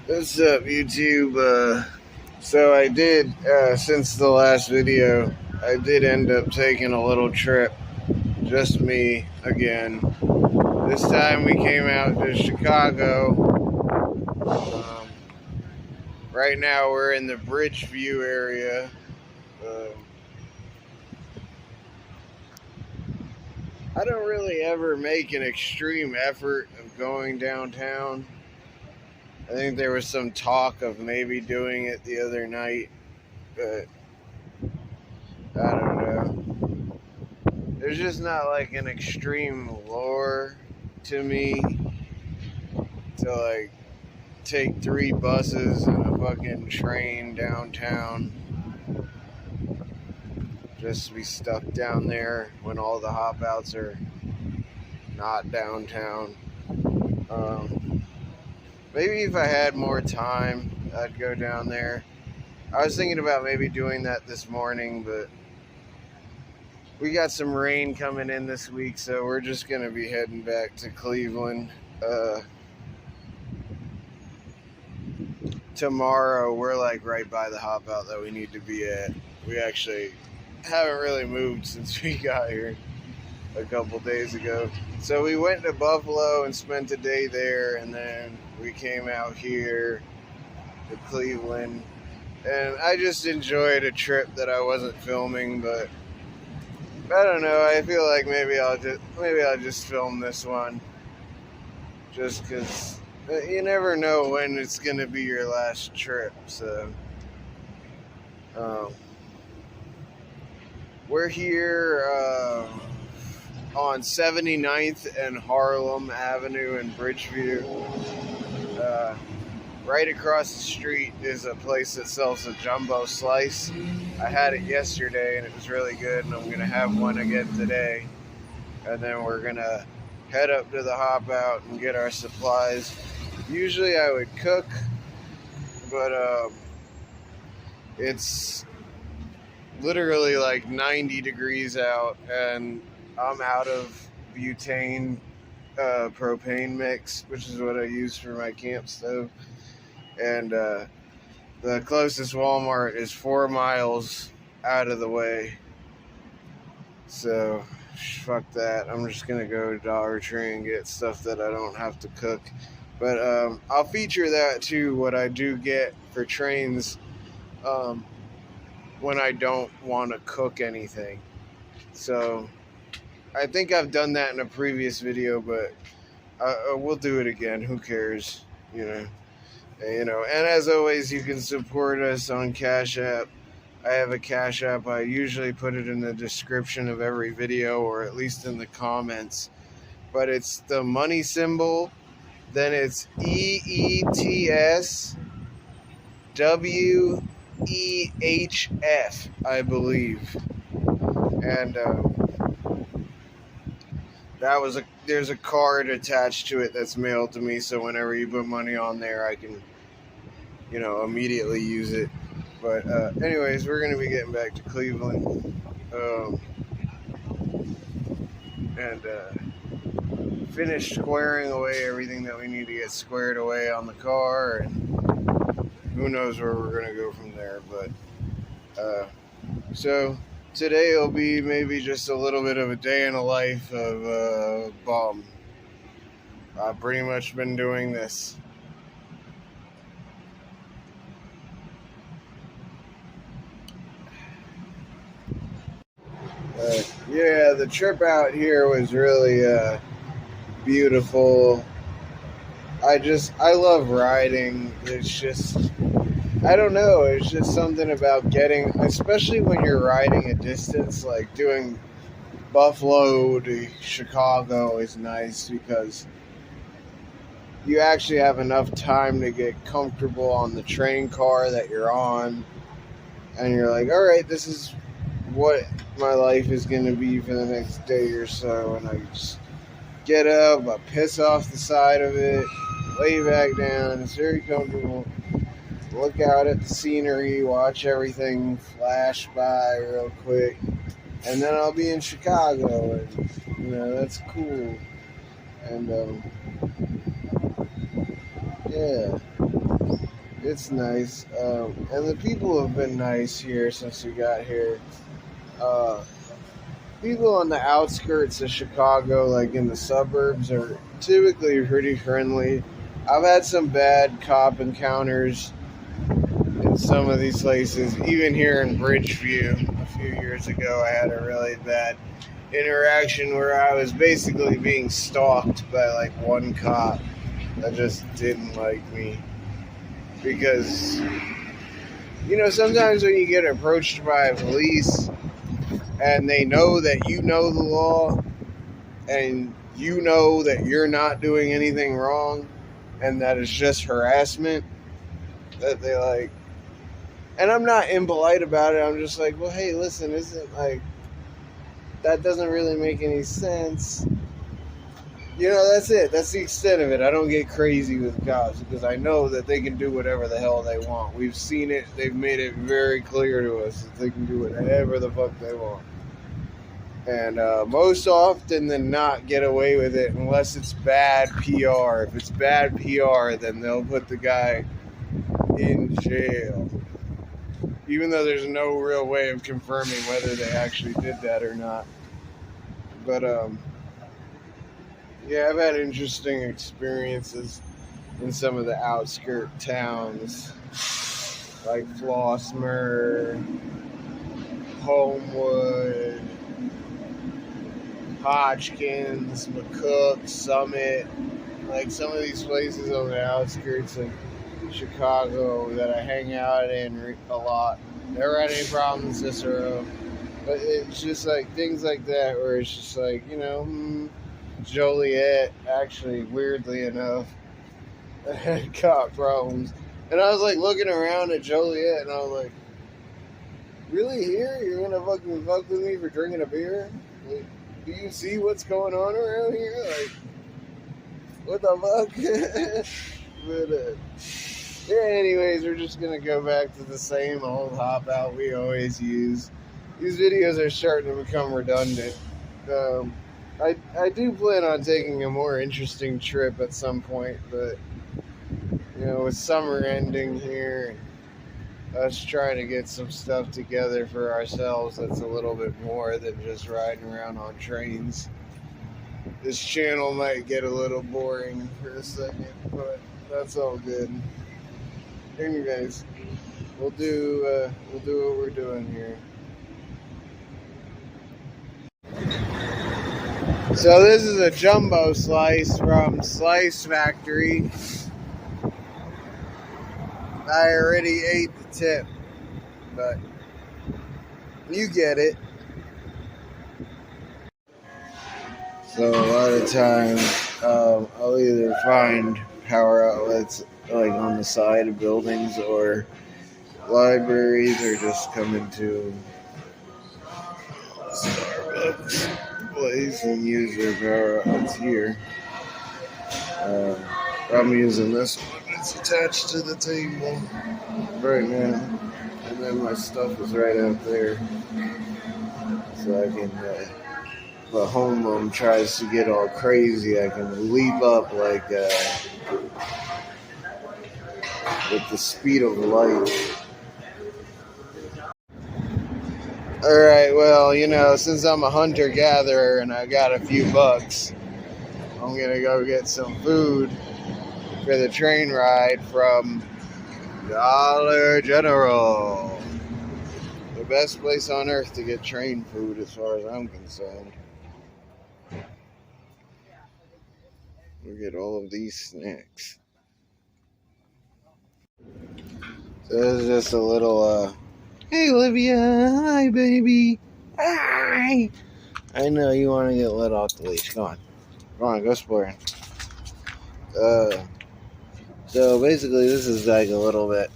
What's up, YouTube? So I did, since the last video, I did end up taking a little trip. Just me again. This time we came out to Chicago. Um, right now we're in the Bridgeview area. I don't really ever make an extreme effort of going downtown. I think there was some talk of maybe doing it the other night, but I don't know. There's just not like an extreme lure to me to like take 3 buses and a fucking train downtown just to be stuck down there when all the hop outs are not downtown. Maybe if I had more time, I'd go down there. I was thinking about maybe doing that this morning, but we got some rain coming in this week, so we're just going to be heading back to Cleveland. Tomorrow, we're like right by the hop out that we need to be at. We actually haven't really moved since we got here a couple days ago. So we went to Buffalo and spent a day there, and then we came out here to Cleveland. And I just enjoyed a trip that I wasn't filming, but I don't know. I feel like maybe I'll just film this one, just because you never know when it's gonna be your last trip. So we're here on 79th and Harlem Avenue in Bridgeview. Right across the street is a place that sells a jumbo slice. I had it yesterday and it was really good, and I'm going to have one again today. And then we're going to head up to the hop out and get our supplies. Usually I would cook, but it's literally like 90 degrees out, and I'm out of butane propane mix, which is what I use for my camp stove. And the closest Walmart is 4 miles out of the way. So, fuck that. I'm just going to go to Dollar Tree and get stuff that I don't have to cook. But I'll feature that too, what I do get for trains when I don't want to cook anything. So, I think I've done that in a previous video, but we'll do it again. Who cares? And as always, you can support us on Cash App. I have a Cash App. I usually put it in the description of every video, or at least in the comments. But it's the money symbol. Then it's EETSWEHF, I believe. And there's a card attached to it that's mailed to me, so whenever you put money on there, I can immediately use it. But anyways, we're gonna be getting back to Cleveland and finish squaring away everything that we need to get squared away on the car, and who knows where we're gonna go from there. But so today will be maybe just a little bit of a day in the life of a bum. I've pretty much been doing this. Yeah, the trip out here was really beautiful. I love riding. It's just, I don't know, it's just something about getting, especially when you're riding a distance, like doing Buffalo to Chicago is nice because you actually have enough time to get comfortable on the train car that you're on, and you're like, all right, this is what my life is going to be for the next day or so. And I just get up, I piss off the side of it, lay back down. It's very comfortable. Look out at the scenery, watch everything flash by real quick, and then I'll be in Chicago, and that's cool. And yeah, It's nice, and the people have been nice here since we got here. Uh, People on the outskirts of Chicago, like in the suburbs, are typically pretty friendly. I've had some bad cop encounters in some of these places. Even here in Bridgeview, a few years ago, I had a really bad interaction where I was basically being stalked by like one cop that just didn't like me. Because, sometimes when you get approached by police and they know that you know the law and you know that you're not doing anything wrong and that it's just harassment, that they like. And I'm not impolite about it. I'm just like, well, hey, listen, isn't like, that doesn't really make any sense. That's it. That's the extent of it. I don't get crazy with cops because I know that they can do whatever the hell they want. We've seen it. They've made it very clear to us that they can do whatever the fuck they want. And most often than not get away with it unless it's bad PR. If it's bad PR, then they'll put the guy in jail. Even though there's no real way of confirming whether they actually did that or not. But, yeah, I've had interesting experiences in some of the outskirt towns, like Flossmoor, Homewood, Hodgkins, McCook, Summit, like some of these places on the outskirts of Chicago that I hang out in a lot. Never had any problems with Cicero, but it's just like things like that where it's just like, Joliet, actually, weirdly enough, had cop problems. And I was like looking around at Joliet and I was like, really here? You're gonna fucking fuck with me for drinking a beer? Like, do you see what's going on around here? Like, what the fuck? But, yeah, anyways, we're just gonna go back to the same old hop out we always use. These videos are starting to become redundant. I do plan on taking a more interesting trip at some point, but, with summer ending here, us trying to get some stuff together for ourselves that's a little bit more than just riding around on trains. This channel might get a little boring for a second, but that's all good. Anyways, we'll do what we're doing here. So this is a jumbo slice from Slice Factory. I already ate the tip, but you get it. So a lot of times I'll either find power outlets like on the side of buildings or libraries, or just come into Starbucks place and use their power outlets here. I'm using this one. It's attached to the table right now, and then my stuff is right out there, so I can. If a homeroom tries to get all crazy, I can leap up like with the speed of light. Alright, well, since I'm a hunter-gatherer and I got a few bucks, I'm gonna go get some food for the train ride from Dollar General. The best place on earth to get train food as far as I'm concerned. We'll get all of these snacks. So this is just a little, hey Olivia, hi baby, hi. I know you want to get let off the leash. Come on, go exploring. So basically this is like a little bit,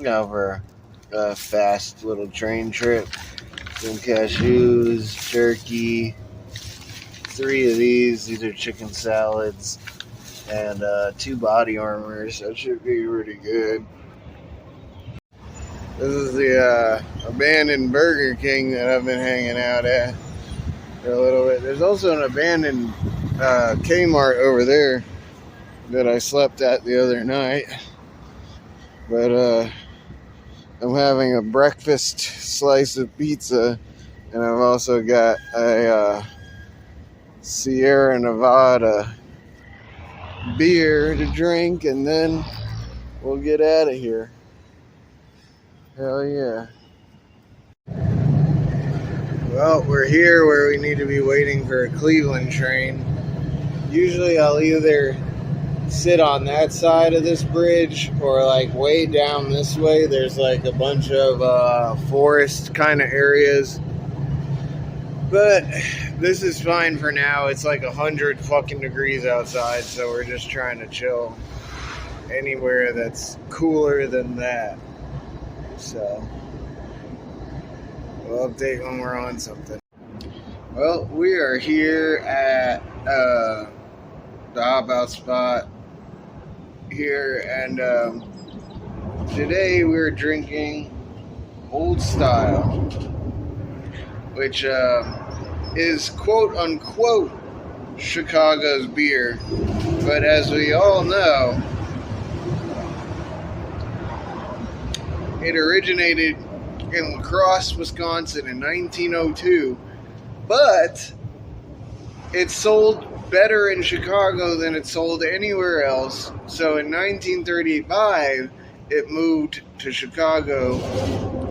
for a fast little train trip. Some cashews, turkey, 3 of these are chicken salads, and 2 body armors. That should be pretty good. This is the abandoned Burger King that I've been hanging out at for a little bit. There's also an abandoned Kmart over there that I slept at the other night. But I'm having a breakfast slice of pizza, and I've also got a Sierra Nevada beer to drink, and then we'll get out of here. Hell yeah. Well, we're here where we need to be waiting for a Cleveland train. Usually I'll either sit on that side of this bridge or like way down this way. There's like a bunch of forest kind of areas. But this is fine for now. It's like 100 fucking degrees outside, so we're just trying to chill anywhere that's cooler than that. So we'll update when we're on something. Well, we are here at the hop out spot here, and today we're drinking Old Style, which is quote unquote Chicago's beer, but as we all know, it originated in La Crosse, Wisconsin in 1902, but it sold better in Chicago than it sold anywhere else. So in 1935, it moved to Chicago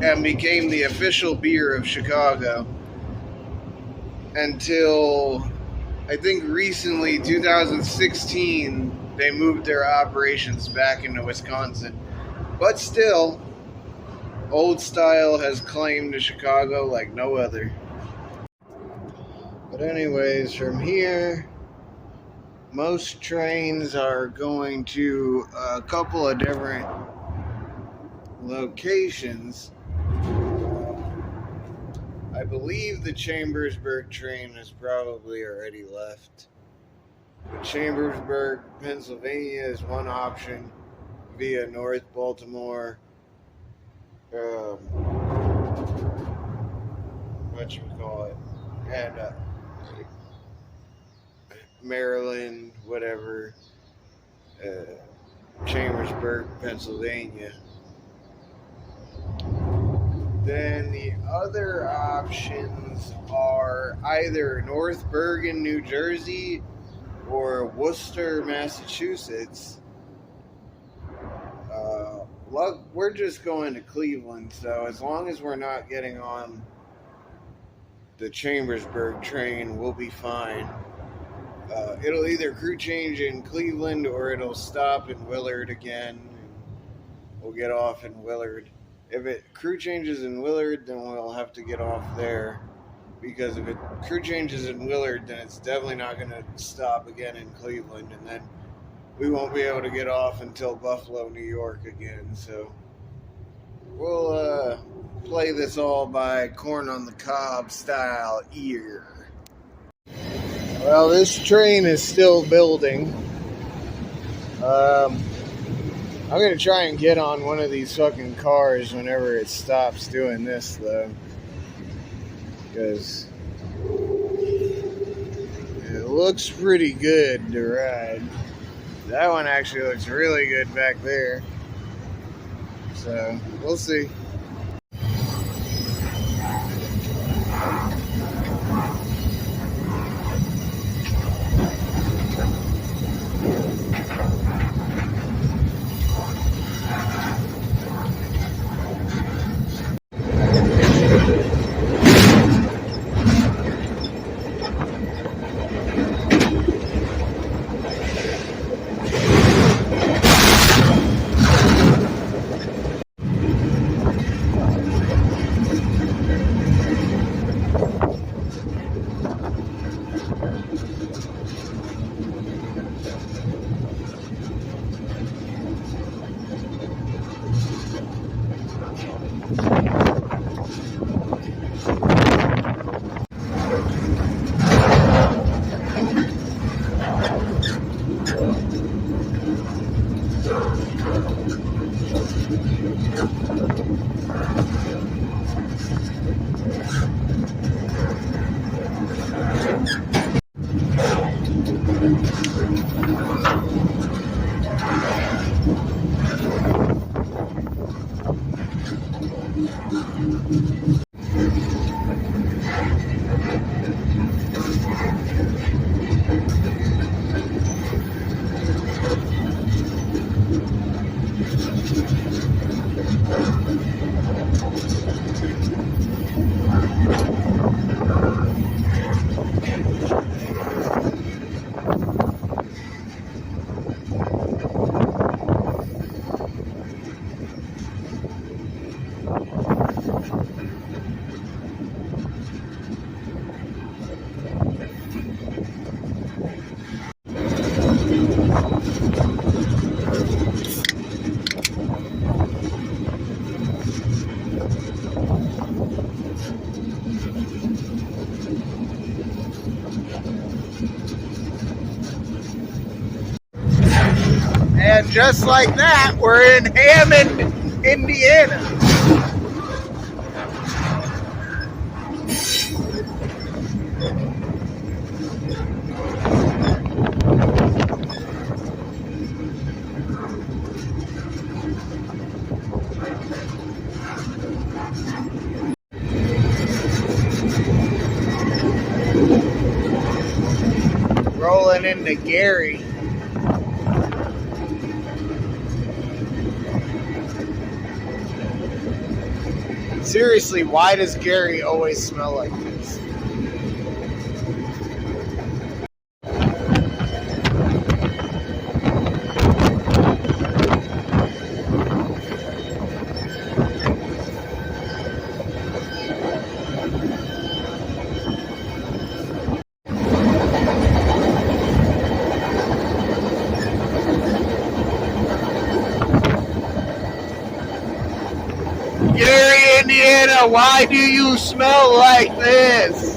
and became the official beer of Chicago until I think recently, 2016, they moved their operations back into Wisconsin. But still, Old Style has claim to Chicago like no other. But anyways, from here, most trains are going to a couple of different locations. I believe the Chambersburg train has probably already left. But Chambersburg, Pennsylvania is one option via North Baltimore. Whatchamacallit, and Maryland, whatever, Chambersburg, Pennsylvania. Then the other options are either North Bergen, New Jersey, or Worcester, Massachusetts. We're just going to Cleveland, so as long as we're not getting on the Chambersburg train, we'll be fine. It'll either crew change in Cleveland or it'll stop in Willard again, and we'll get off in Willard. If it crew changes in Willard, then we'll have to get off there, because if it crew changes in Willard, then it's definitely not going to stop again in Cleveland, and then we won't be able to get off until Buffalo, New York again. So we'll play this all by corn on the cob style ear. Well, this train is still building. I'm going to try and get on one of these fucking cars whenever it stops doing this, though, because it looks pretty good to ride. That one actually looks really good back there. So, we'll see. And just like that, we're in Hammond, Indiana. Rolling into Gary. Seriously, why does Gary always smell like this? Gary, Indiana, why do you smell like this?